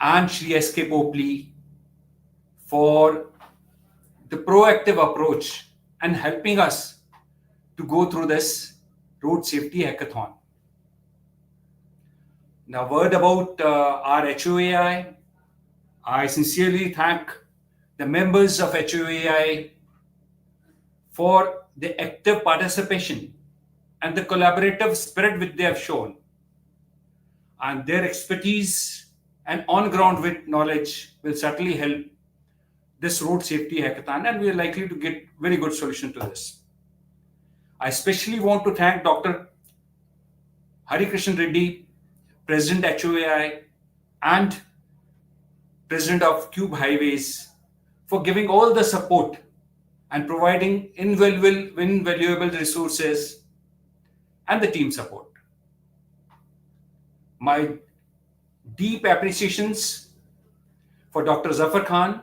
and Shri S.K. Popley for the proactive approach and helping us to go through this road safety hackathon. Now, word about our HOAI. I sincerely thank the members of HOAI for the active participation and the collaborative spirit which they have shown, and their expertise and on-ground knowledge will certainly help this road safety hackathon, and we are likely to get very good solution to this. I especially want to thank Dr. Hari Krishnan Reddy, President HOAI and President of Cube Highways, for giving all the support and providing invaluable resources and the team support. My deep appreciations for Dr. Zafar Khan,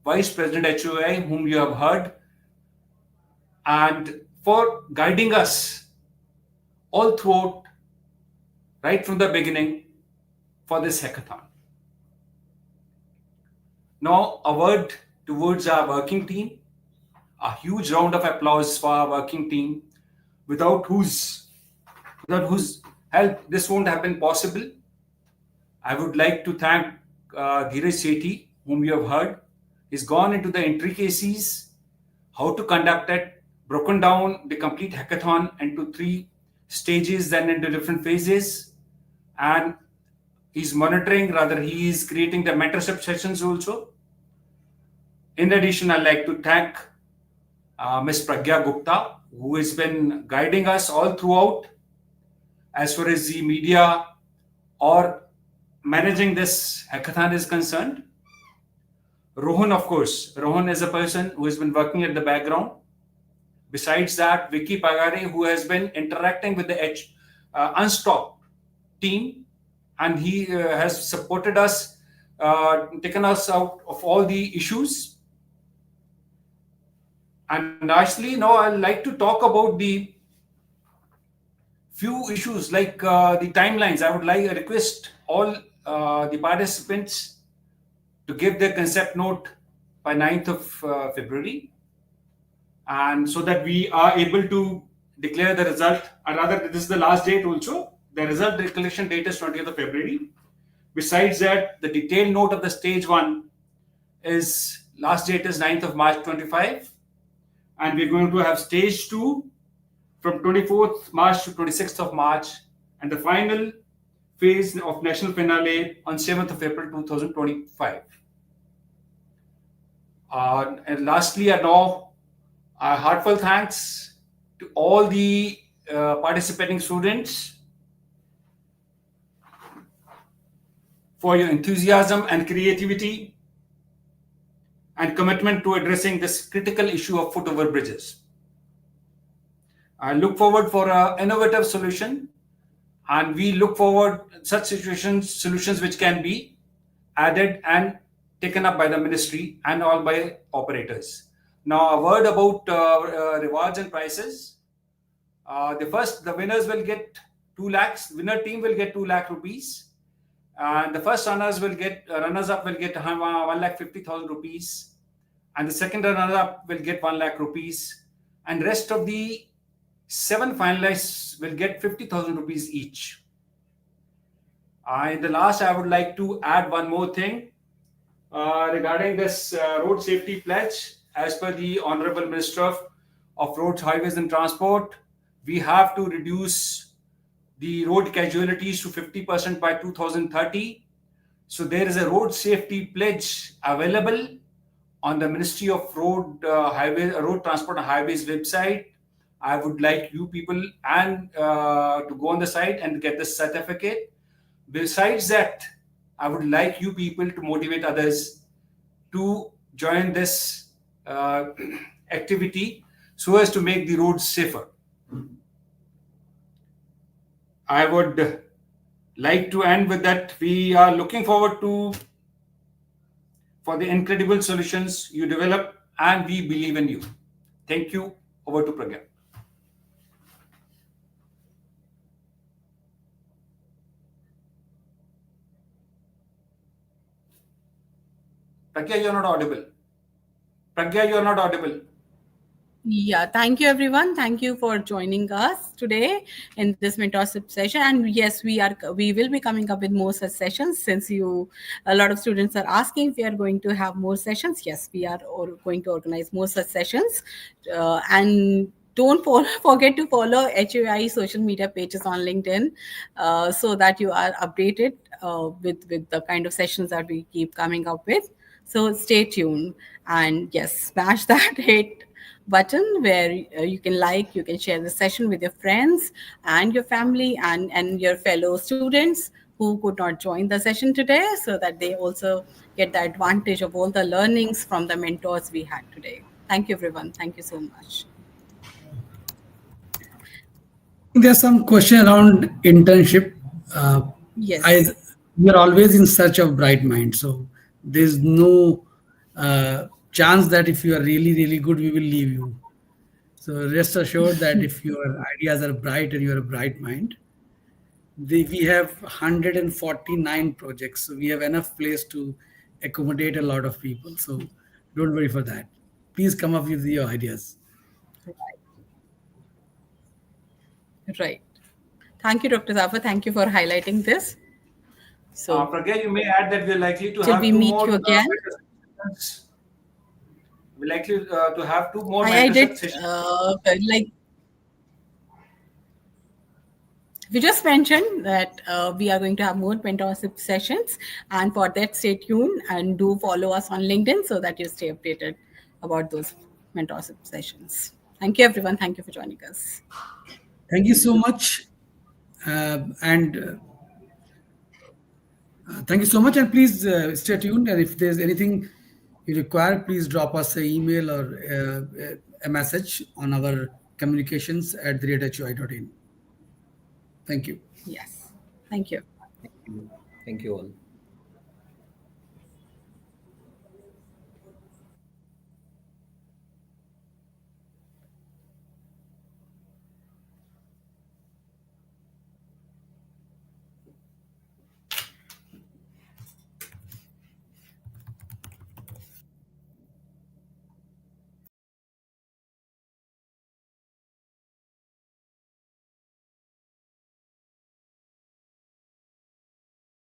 Vice President HOAI, whom you have heard, and for guiding us all throughout, right from the beginning, for this hackathon. Now, a word towards our working team. A huge round of applause for our working team, without whose help this won't have been possible. I would like to thank Dheeraj Sethi, whom you have heard. He's gone into the intricacies, how to conduct it, broken down the complete hackathon into 3 stages, then into different phases. And he's monitoring, rather he is creating the mentorship sessions also. In addition, I'd like to thank Ms. Pragya Gupta, who has been guiding us all throughout as far as the media or managing this hackathon is concerned. Rohan, of course. Rohan is a person who has been working at the background. Besides that, Vicky Pagare, who has been interacting with the Unstop team, and he has supported us, taken us out of all the issues. And actually, now I'd like to talk about the few issues like the timelines. I would like to request all the participants to give their concept note by 9th of February, and so that we are able to declare the result. And rather, this is the last date also. The result declaration date is 20th of February. Besides that, the detailed note of the stage 1 is last date is 9th of March 25. And we're going to have stage 2 from 24th March to 26th of March, and the final phase of national finale on 7th of April 2025. And lastly, and now, heartfelt thanks to all the participating students for your enthusiasm and creativity and commitment to addressing this critical issue of foot over bridges. I look forward for an innovative solution, and we look forward such solutions which can be added and taken up by the ministry and all by operators. Now, a word about rewards and prizes. The winners will get 2 lakhs. Winner team will get 2 lakh rupees, and the first runners up will get 1,50,000 rupees, and the second runner up will get 1 lakh rupees, and rest of the 7 finalists will get 50,000 rupees each. In the last, I would like to add one more thing regarding this road safety pledge. As per the Honorable Minister of Roads, Highways and Transport, we have to reduce the road casualties to 50% by 2030. So there is a road safety pledge available on the Ministry of Road Transport and Highways website. I would like you people and to go on the site and get this certificate. Besides that, I would like you people to motivate others to join this activity so as to make the roads safer. I would like to end with that. We are looking forward for the incredible solutions you develop, and we believe in you. Thank you. Over to Pragya. Pragya, you're not audible. Pragya, you're not audible. Yeah, thank you everyone. Thank you for joining us today in this mentorship session. And yes, we will be coming up with more such sessions, since a lot of students are asking if we are going to have more sessions. Yes, we are going to organize more such sessions. And don't forget to follow HUI social media pages on LinkedIn, so that you are updated with the kind of sessions that we keep coming up with. So stay tuned, and yes, smash that hit button where you can share the session with your friends and your family and your fellow students who could not join the session today, so that they also get the advantage of all the learnings from the mentors we had today. Thank you, everyone. Thank you so much. There's some question around internship. Yes. We are always in search of bright minds, so there's no chance that if you are really, really good, we will leave you. So rest assured that if your ideas are bright and you are a bright mind, we have 149 projects, so we have enough place to accommodate a lot of people. So don't worry for that. Please come up with your ideas. Right. Thank you, Dr. Zafar. Thank you for highlighting this. So, Pragya, you may add that we're likely to till have we 2 meet more you again. We're likely to have 2 more I did sessions. We just mentioned that we are going to have more mentorship sessions, and for that, stay tuned and do follow us on LinkedIn so that you stay updated about those mentorship sessions. Thank you, everyone. Thank you for joining us. Thank you so much. And thank you so much. And please stay tuned. And if there's anything you require, please drop us an email or a message on our communications@hui.in. Thank you. Yes. Thank you. Thank you all.